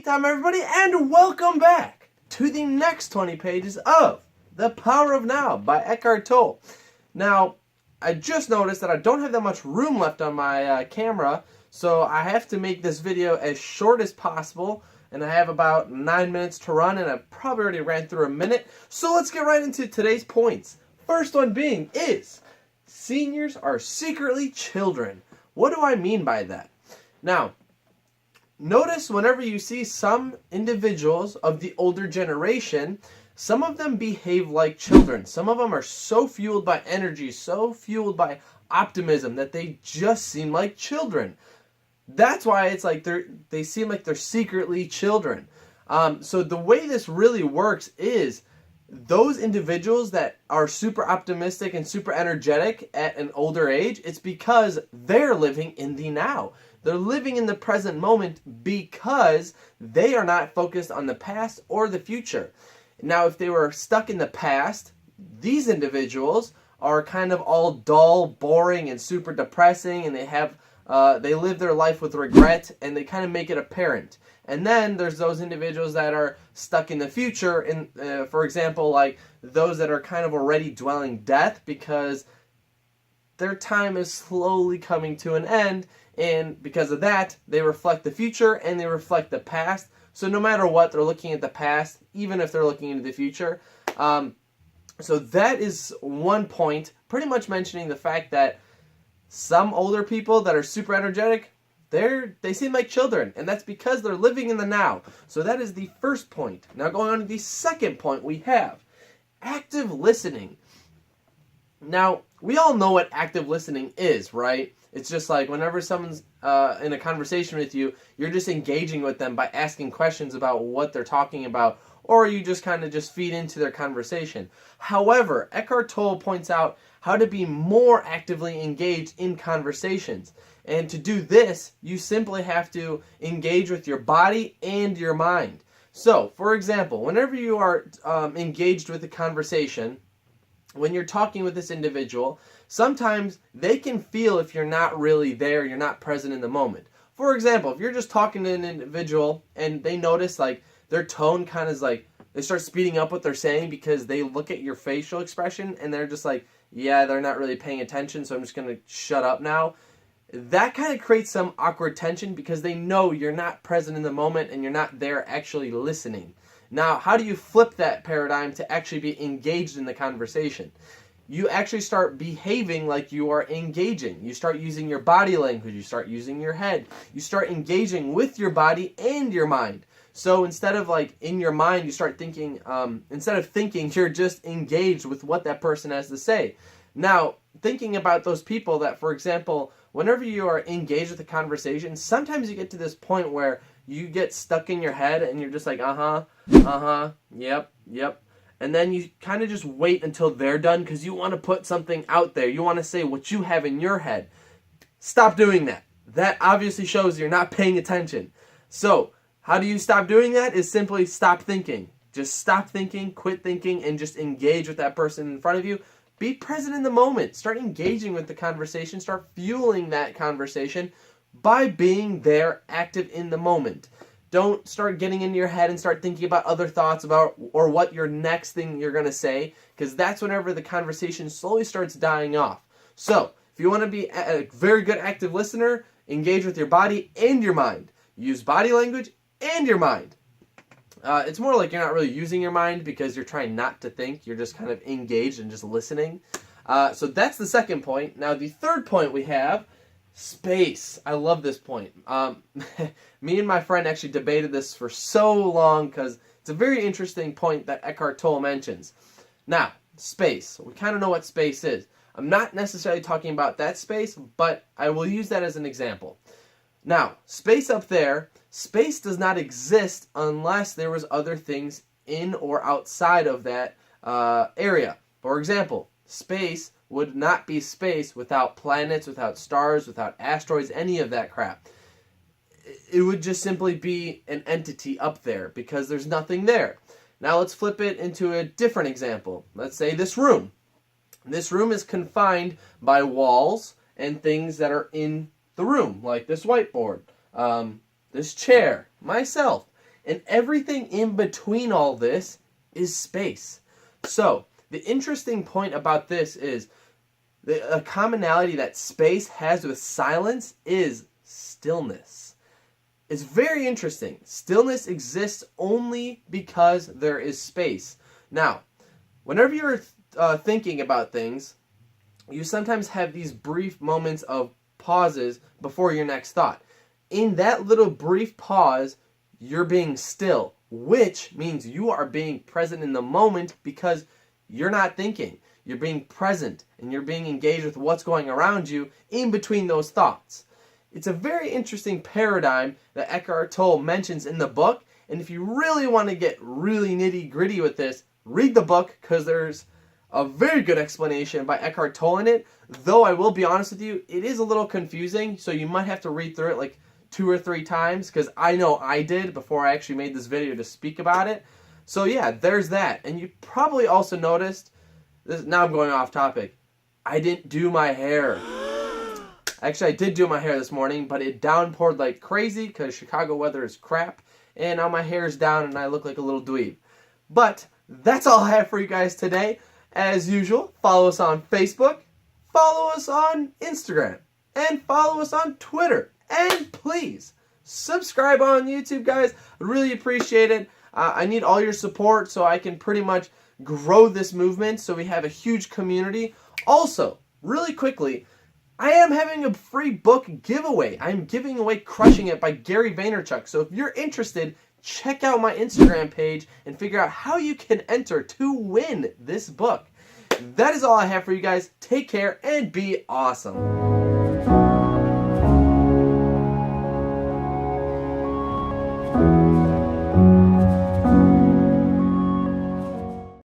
time, everybody, and welcome back to the next 20 pages of The Power of Now by Eckhart Tolle. Now, I just noticed that I don't have that much room left on my camera, so I have to make this video as short as possible, and I have about 9 minutes to run, and I've probably already ran through a minute, so let's get right into today's points. First one being is, seniors are secretly children. What do I mean by that? Now, notice whenever you see some individuals of the older generation, some of them behave like children. Some of them are so fueled by energy, so fueled by optimism that they just seem like children. That's why it's like they seem like they're secretly children. So the way this really works is those individuals that are super optimistic and super energetic at an older age, it's because they're living in the now. They're living in the present moment because they are not focused on the past or the future. Now, if they were stuck in the past, these individuals are kind of all dull, boring, and super depressing, and they live their life with regret, and they kind of make it apparent. And then there's those individuals that are stuck in the future, and for example, like those that are kind of already dwelling death because their time is slowly coming to an end, and because of that, they reflect the future and they reflect the past. So no matter what, they're looking at the past, even if they're looking into the future. So that is one point, pretty much mentioning the fact that some older people that are super energetic, they seem like children, and that's because they're living in the now. So that is the first point. Now going on to the second point, we have active listening. Now, we all know what active listening is, right? It's just like whenever someone's in a conversation with you, you're just engaging with them by asking questions about what they're talking about, or you just kind of just feed into their conversation. However, Eckhart Tolle points out how to be more actively engaged in conversations. And to do this, you simply have to engage with your body and your mind. So, for example, whenever you are engaged with a conversation, when you're talking with this individual, sometimes they can feel if you're not really there, you're not present in the moment. For example, if you're just talking to an individual and they notice like their tone kind of is like, they start speeding up what they're saying because they look at your facial expression and they're just like, yeah, they're not really paying attention, so I'm just going to shut up now. That kind of creates some awkward tension because they know you're not present in the moment and you're not there actually listening. Now, how do you flip that paradigm to actually be engaged in the conversation? You actually start behaving like you are engaging. You start using your body language. You start using your head. You start engaging with your body and your mind. So instead of like in your mind, you start thinking, instead of thinking, you're just engaged with what that person has to say. Now, thinking about those people that, for example, whenever you are engaged with a conversation, sometimes you get to this point where you get stuck in your head and you're just like, yep. And then you kind of just wait until they're done because you want to put something out there. You want to say what you have in your head. Stop doing that. That obviously shows you're not paying attention. So, how do you stop doing that? Is simply stop thinking. Just stop thinking, quit thinking, and just engage with that person in front of you. Be present in the moment. Start engaging with the conversation. Start fueling that conversation by being there, active in the moment. Don't start getting into your head and start thinking about other thoughts about or what your next thing you're going to say, because that's whenever the conversation slowly starts dying off. So, if you want to be a very good active listener, engage with your body and your mind. Use body language and your mind. It's more like you're not really using your mind because you're trying not to think. You're just kind of engaged and just listening. So that's the second point. Now, the third point we have, space. I love this point. Me and my friend actually debated this for so long because it's a very interesting point that Eckhart Tolle mentions. Now, space. We kind of know what space is. I'm not necessarily talking about that space, but I will use that as an example. Now, space up there, space does not exist unless there was other things in or outside of that area. For example, space would not be space without planets, without stars, without asteroids, any of that crap. It would just simply be an entity up there because there's nothing there. Now let's flip it into a different example. Let's say this room. This room is confined by walls and things that are in the room, like this whiteboard, this chair, myself. And everything in between all this is space. So, the interesting point about this is a commonality that space has with silence is stillness. It's very interesting. Stillness exists only because there is space. Now, whenever you're thinking about things, you sometimes have these brief moments of pauses before your next thought. In that little brief pause, you're being still, which means you are being present in the moment because you're not thinking. You're being present and you're being engaged with what's going around you in between those thoughts. It's a very interesting paradigm that Eckhart Tolle mentions in the book. And if you really want to get really nitty gritty with this, read the book because there's a very good explanation by Eckhart Tolle in it. Though I will be honest with you, it is a little confusing. So you might have to read through it like 2 or 3 times because I know I did before I actually made this video to speak about it. So yeah, there's that. And you probably also noticed, now I'm going off topic, I didn't do my hair. Actually, I did do my hair this morning, but it downpoured like crazy because Chicago weather is crap. And now my hair is down and I look like a little dweeb. But that's all I have for you guys today. As usual, follow us on Facebook, follow us on Instagram, and follow us on Twitter. And please, subscribe on YouTube, guys. I really appreciate it. I need all your support so I can pretty much grow this movement so we have a huge community. Also, really quickly, I am having a free book giveaway. I'm giving away Crushing It by Gary Vaynerchuk. So if you're interested, check out my Instagram page and figure out how you can enter to win this book. That is all I have for you guys. Take care and be awesome.